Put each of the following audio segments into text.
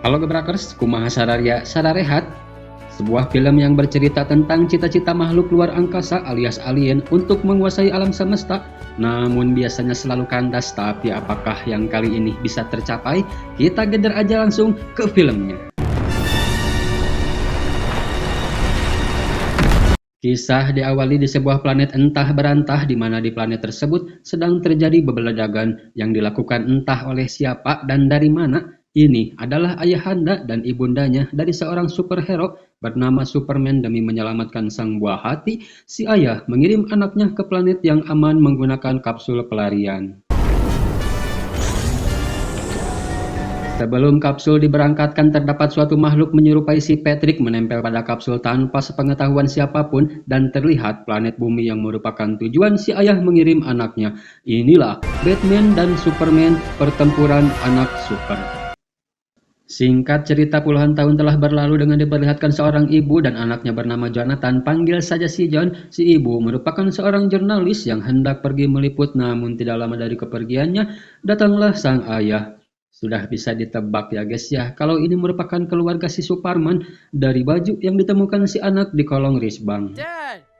Halo Gebrakers, kumaha sararia sararehat? Sebuah film yang bercerita tentang cita-cita makhluk luar angkasa alias alien untuk menguasai alam semesta. Namun biasanya selalu kandas, tapi apakah yang kali ini bisa tercapai? Kita geder aja langsung ke filmnya. Kisah diawali di sebuah planet entah berantah, di mana di planet tersebut sedang terjadi bebeledagan yang dilakukan entah oleh siapa dan dari mana. Ini adalah ayahanda dan ibundanya dari seorang superhero bernama Superman. Demi menyelamatkan sang buah hati, si ayah mengirim anaknya ke planet yang aman menggunakan kapsul pelarian. Sebelum kapsul diberangkatkan, terdapat suatu makhluk menyerupai si Patrick menempel pada kapsul tanpa sepengetahuan siapapun, dan terlihat planet bumi yang merupakan tujuan si ayah mengirim anaknya. Inilah Batman dan Superman, pertempuran anak super. Singkat cerita, puluhan tahun telah berlalu dengan diperlihatkan seorang ibu dan anaknya bernama Jonathan. Panggil saja si John. Si ibu merupakan seorang jurnalis yang hendak pergi meliput, namun tidak lama dari kepergiannya datanglah sang ayah. Sudah bisa ditebak ya guys ya, kalau ini merupakan keluarga si Superman dari baju yang ditemukan si anak di kolong risbang. Dad!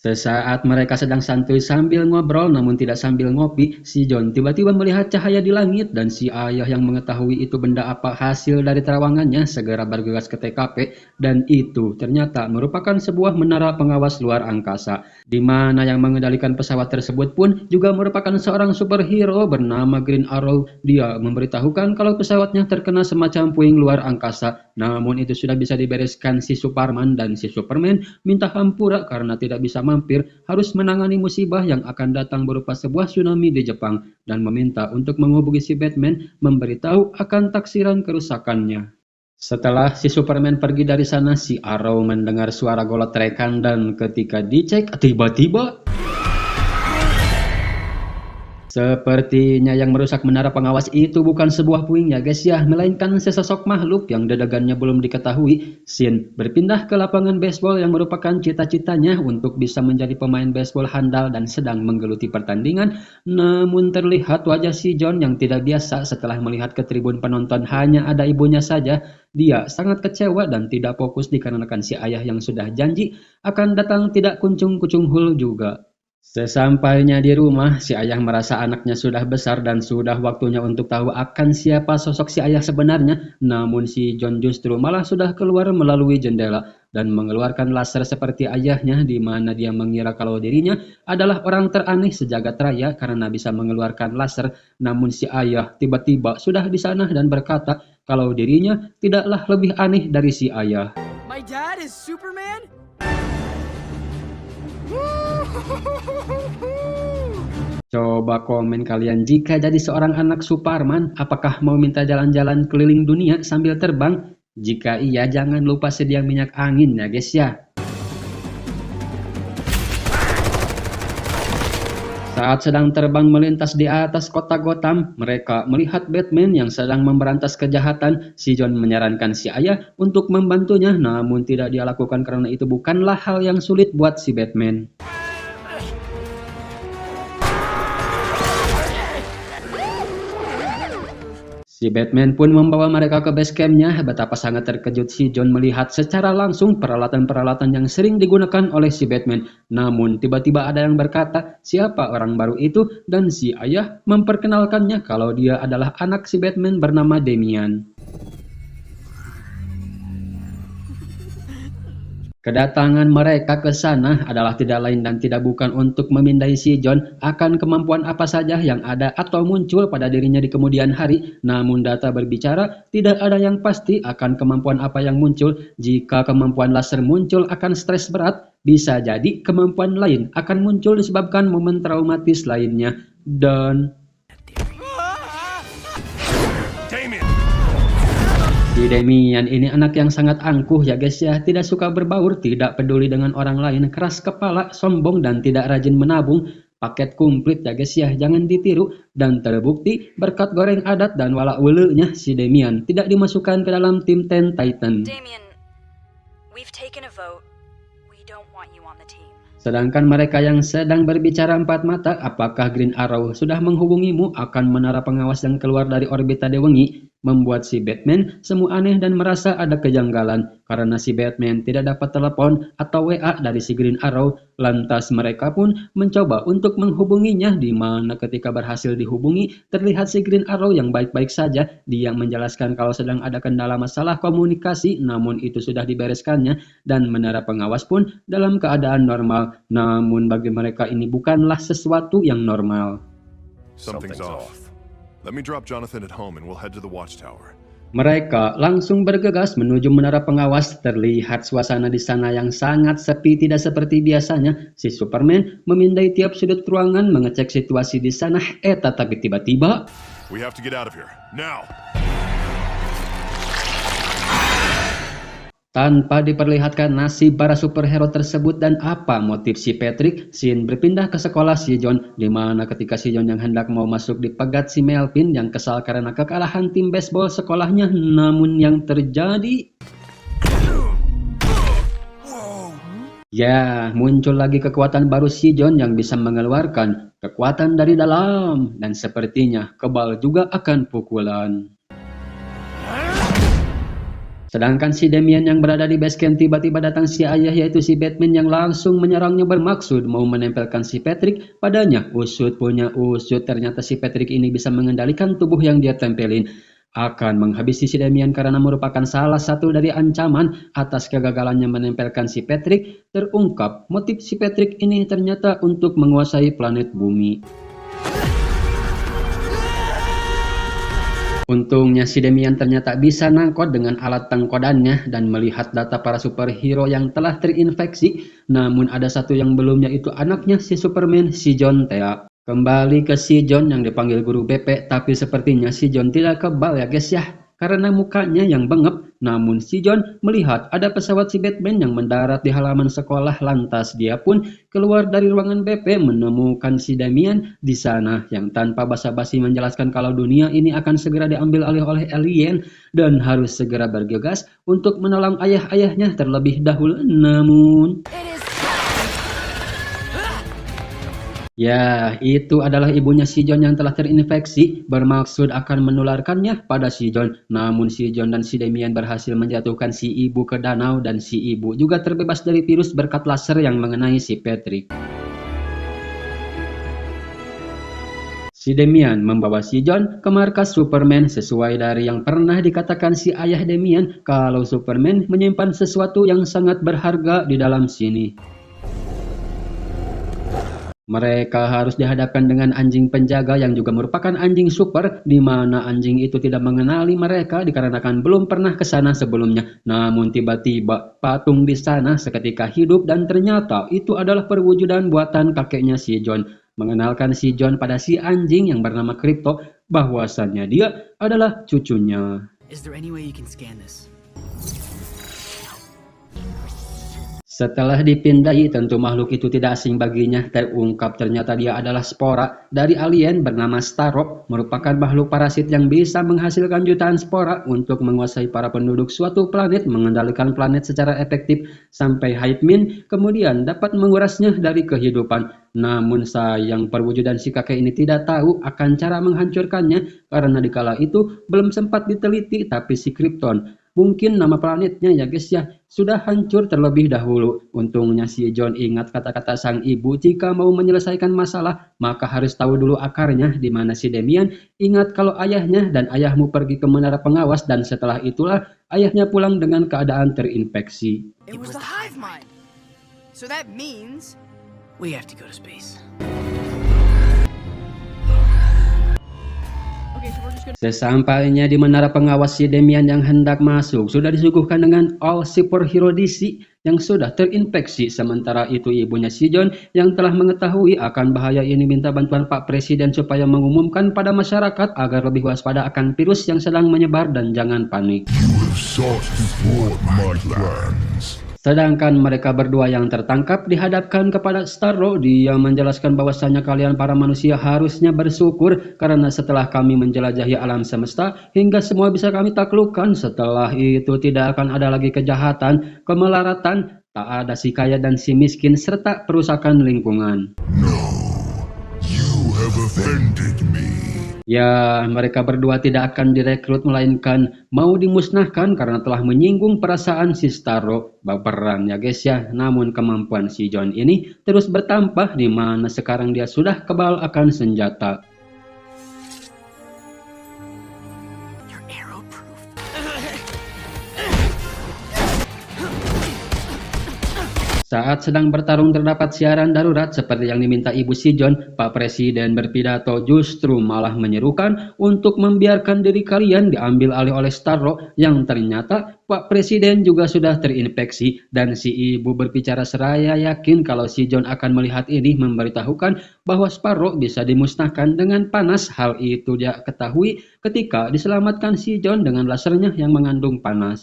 Sesaat mereka sedang santuy sambil ngobrol namun tidak sambil ngopi, si John tiba-tiba melihat cahaya di langit, dan si ayah yang mengetahui itu benda apa hasil dari terawangannya segera bergegas ke TKP, dan itu ternyata merupakan sebuah menara pengawas luar angkasa, di mana yang mengendalikan pesawat tersebut pun juga merupakan seorang superhero bernama Green Arrow. Dia memberitahukan kalau pesawatnya terkena semacam puing luar angkasa, namun itu sudah bisa dibereskan si Superman, dan si Superman minta hampura karena tidak bisa mampir, harus menangani musibah yang akan datang berupa sebuah tsunami di Jepang, dan meminta untuk menghubungi si Batman memberitahu akan taksiran kerusakannya. Setelah si Superman pergi dari sana, si Arrow mendengar suara golotrekan, dan ketika dicek tiba-tiba sepertinya yang merusak menara pengawas itu bukan sebuah puing ya guys ya, melainkan sesosok makhluk yang dedagannya belum diketahui. Scene berpindah ke lapangan baseball yang merupakan cita-citanya untuk bisa menjadi pemain baseball handal dan sedang menggeluti pertandingan. Namun terlihat wajah si John yang tidak biasa setelah melihat ke tribun penonton hanya ada ibunya saja. Dia sangat kecewa dan tidak fokus dikarenakan si ayah yang sudah janji akan datang tidak kuncung-kucung hul juga. Sesampainya di rumah, si ayah merasa anaknya sudah besar dan sudah waktunya untuk tahu akan siapa sosok si ayah sebenarnya. Namun si John justru malah sudah keluar melalui jendela dan mengeluarkan laser seperti ayahnya, di mana dia mengira kalau dirinya adalah orang teraneh sejagat raya karena bisa mengeluarkan laser. Namun si ayah tiba-tiba sudah di sana dan berkata kalau dirinya tidaklah lebih aneh dari si ayah. My dad is Superman? Coba komen kalian, jika jadi seorang anak Superman, apakah mau minta jalan-jalan keliling dunia sambil terbang? Jika iya, jangan lupa sedia minyak angin ya guys ya. Saat sedang terbang melintas di atas kota Gotham, mereka melihat Batman yang sedang memberantas kejahatan. Si John menyarankan si ayah untuk membantunya, namun tidak dia lakukan karena itu bukanlah hal yang sulit buat si Batman. Si Batman pun membawa mereka ke base campnya. Betapa sangat terkejut si John melihat secara langsung peralatan-peralatan yang sering digunakan oleh si Batman. Namun tiba-tiba ada yang berkata siapa orang baru itu, dan si ayah memperkenalkannya kalau dia adalah anak si Batman bernama Damian. Kedatangan mereka ke sana adalah tidak lain dan tidak bukan untuk memindai si John akan kemampuan apa saja yang ada atau muncul pada dirinya di kemudian hari. Namun data berbicara, tidak ada yang pasti akan kemampuan apa yang muncul. Jika kemampuan laser muncul akan stres berat, bisa jadi kemampuan lain akan muncul disebabkan momen traumatis lainnya. Dan si Damian ini anak yang sangat angkuh ya guys ya, tidak suka berbaur, tidak peduli dengan orang lain, keras kepala, sombong, dan tidak rajin menabung. Paket komplit ya guys ya, jangan ditiru. Dan terbukti berkat goreng adat dan walak wuleunya, si Damian tidak dimasukkan ke dalam tim Teen Titan. Damien, we've taken a vote. We don't want you on the team. Sedangkan mereka yang sedang berbicara empat mata, apakah Green Arrow sudah menghubungimu akan menara pengawas yang keluar dari orbita Dewengi? Membuat si Batman semu aneh dan merasa ada kejanggalan karena si Batman tidak dapat telepon atau WA dari si Green Arrow. Lantas mereka pun mencoba untuk menghubunginya, di mana ketika berhasil dihubungi terlihat si Green Arrow yang baik-baik saja. Dia menjelaskan kalau sedang ada kendala masalah komunikasi, namun itu sudah dibereskannya dan menara pengawas pun dalam keadaan normal. Namun bagi mereka ini bukanlah sesuatu yang normal. Something's off. Let me drop Jonathan at home and we'll head to the watchtower. Mereka langsung bergegas menuju menara pengawas. Terlihat suasana di sana yang sangat sepi, tidak seperti biasanya. Si Superman memindai tiap sudut ruangan mengecek situasi di sana. Tapi tiba-tiba We have to get out of here now. tanpa diperlihatkan nasib para superhero tersebut dan apa motif si Patrick, Sin berpindah ke sekolah si John, di mana ketika si John yang hendak mau masuk dipegat si Melvin yang kesal karena kekalahan tim baseball sekolahnya. Namun yang terjadi, ya, muncul lagi kekuatan baru si John yang bisa mengeluarkan kekuatan dari dalam dan sepertinya kebal juga akan pukulan. Sedangkan si Damian yang berada di base camp tiba-tiba datang si ayah yaitu si Batman yang langsung menyerangnya bermaksud mau menempelkan si Patrick padanya. Usut punya usut, ternyata si Patrick ini bisa mengendalikan tubuh yang dia tempelin. Akan menghabisi si Damian karena merupakan salah satu dari ancaman atas kegagalannya menempelkan si Patrick. Terungkap motif si Patrick ini ternyata untuk menguasai planet bumi. Untungnya si Damian ternyata bisa nangkot dengan alat tangkodannya dan melihat data para superhero yang telah terinfeksi. Namun ada satu yang belum, yaitu anaknya si Superman, si John Thea. Kembali ke si John yang dipanggil guru BP, tapi sepertinya si John tidak kebal ya guys ya, karena mukanya yang bengep. Namun si John melihat ada pesawat si Batman yang mendarat di halaman sekolah, lantas dia pun keluar dari ruangan BP menemukan si Damian di sana yang tanpa basa-basi menjelaskan kalau dunia ini akan segera diambil alih oleh alien dan harus segera bergegas untuk menolong ayah-ayahnya terlebih dahulu. Namun ya, itu adalah ibunya si John yang telah terinfeksi, bermaksud akan menularkannya pada si John. Namun si John dan si Damian berhasil menjatuhkan si ibu ke danau dan si ibu juga terbebas dari virus berkat laser yang mengenai si Patrick. Si Damian membawa si John ke markas Superman sesuai dari yang pernah dikatakan si ayah Damian kalau Superman menyimpan sesuatu yang sangat berharga di dalam sini. Mereka harus dihadapkan dengan anjing penjaga yang juga merupakan anjing super, di mana anjing itu tidak mengenali mereka dikarenakan belum pernah ke sana sebelumnya. Namun tiba-tiba patung di sana seketika hidup dan ternyata itu adalah perwujudan buatan kakeknya si John. Mengenalkan si John pada si anjing yang bernama Crypto bahwasannya dia adalah cucunya. Is there any way you can scan this? Setelah dipindai, tentu makhluk itu tidak asing baginya. Terungkap ternyata dia adalah spora dari alien bernama Starro, merupakan makhluk parasit yang bisa menghasilkan jutaan spora untuk menguasai para penduduk suatu planet, mengendalikan planet secara efektif sampai Hypeman kemudian dapat mengurasnya dari kehidupan. Namun sayang, perwujudan si kakek ini tidak tahu akan cara menghancurkannya karena dikala itu belum sempat diteliti, tapi si Krypton, mungkin nama planetnya ya guys ya, sudah hancur terlebih dahulu. Untungnya si John ingat kata-kata sang ibu, jika mau menyelesaikan masalah maka harus tahu dulu akarnya, di mana si Damian ingat kalau ayahnya dan ayahmu pergi ke menara pengawas dan setelah itulah ayahnya pulang dengan keadaan terinfeksi. It was the hive mind. So that means we have to go to space. Sesampainya di menara pengawas, si Damian yang hendak masuk sudah disuguhkan dengan all superhero DC yang sudah terinfeksi. Sementara itu ibunya si John yang telah mengetahui akan bahaya ini minta bantuan Pak Presiden supaya mengumumkan pada masyarakat agar lebih waspada akan virus yang sedang menyebar dan jangan panik. Sedangkan mereka berdua yang tertangkap dihadapkan kepada Starro. Dia menjelaskan bahwasannya kalian para manusia harusnya bersyukur karena setelah kami menjelajahi alam semesta hingga semua bisa kami taklukkan. Setelah itu tidak akan ada lagi kejahatan, kemelaratan, Tak ada si kaya dan si miskin serta perusakan lingkungan. No, you have offended me. Ya, mereka berdua tidak akan direkrut melainkan mau dimusnahkan karena telah menyinggung perasaan si Starro. Baperan ya guys ya. Namun kemampuan si John ini terus bertambah di mana sekarang dia sudah kebal akan senjata. You're arrow-proof. Saat sedang bertarung terdapat siaran darurat seperti yang diminta ibu si John, Pak Presiden berpidato justru malah menyerukan untuk membiarkan diri kalian diambil alih oleh Starro yang ternyata Pak Presiden juga sudah terinfeksi dan si ibu berbicara seraya yakin kalau si John akan melihat ini memberitahukan bahwa Sparrow bisa dimusnahkan dengan panas. Hal itu dia ketahui ketika diselamatkan si John dengan lasernya yang mengandung panas.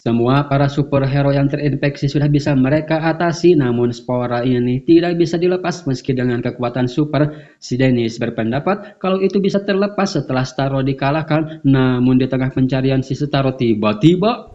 Semua para superhero yang terinfeksi sudah bisa mereka atasi, namun spora ini tidak bisa dilepas meski dengan kekuatan super. Si Dennis berpendapat kalau itu bisa terlepas setelah Starro dikalahkan, namun di tengah pencarian si Starro tiba-tiba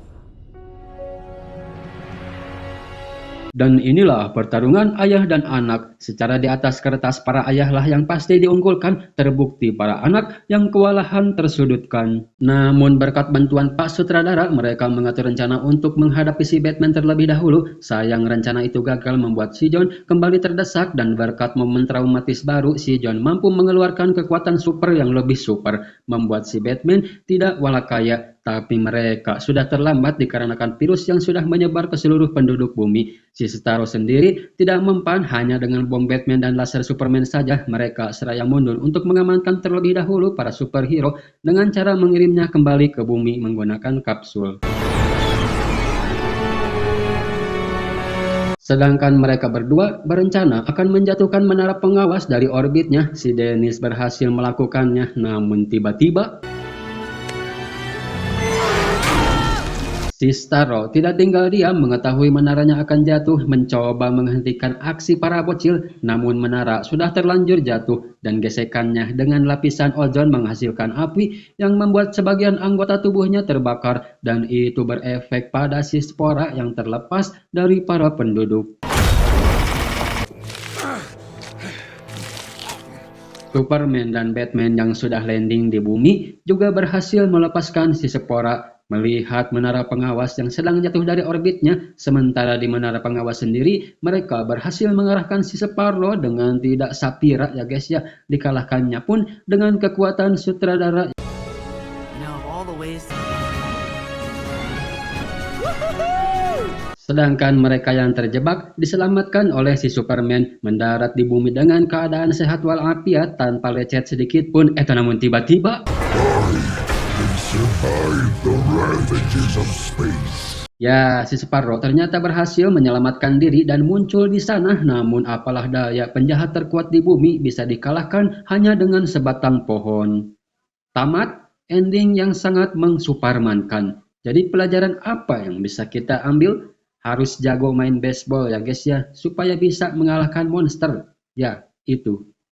dan inilah pertarungan ayah dan anak. Secara di atas kertas para ayahlah yang pasti diunggulkan, terbukti para anak yang kewalahan tersudutkan. Namun berkat bantuan Pak Sutradara, mereka mengatur rencana untuk menghadapi si Batman terlebih dahulu. Sayang rencana itu gagal membuat si John kembali terdesak dan berkat momen traumatis baru, si John mampu mengeluarkan kekuatan super yang lebih super, membuat si Batman tidak walakaya. Tapi mereka sudah terlambat dikarenakan virus yang sudah menyebar ke seluruh penduduk bumi. Si Starro sendiri tidak mempan, hanya dengan bom Batman dan laser Superman saja mereka seraya mundur untuk mengamankan terlebih dahulu para superhero dengan cara mengirimnya kembali ke bumi menggunakan kapsul. Sedangkan mereka berdua berencana akan menjatuhkan menara pengawas dari orbitnya. Si Dennis berhasil melakukannya, namun tiba-tiba si Starro tidak tinggal diam mengetahui menaranya akan jatuh, mencoba menghentikan aksi para bocil, namun menara sudah terlanjur jatuh dan gesekannya dengan lapisan ozon menghasilkan api yang membuat sebagian anggota tubuhnya terbakar dan itu berefek pada si spora yang terlepas dari para penduduk. Superman dan Batman yang sudah landing di bumi juga berhasil melepaskan si spora. Melihat menara pengawas yang sedang jatuh dari orbitnya, sementara di menara pengawas sendiri mereka berhasil mengarahkan si Sparrow dengan tidak sapira ya guys ya, dikalahkannya pun dengan kekuatan sutradara. Sedangkan mereka yang terjebak diselamatkan oleh si Superman, mendarat di bumi dengan keadaan sehat walafiat tanpa lecet sedikit pun. Namun tiba-tiba Survive the ravages of space. ya, si Sparrow ternyata berhasil menyelamatkan diri dan muncul di sana. Namun apalah daya, penjahat terkuat di bumi bisa dikalahkan hanya dengan sebatang pohon. Tamat, ending yang sangat mensupermankan. Jadi pelajaran apa yang bisa kita ambil? Harus jago main baseball ya guys ya, supaya bisa mengalahkan monster. Ya, itu.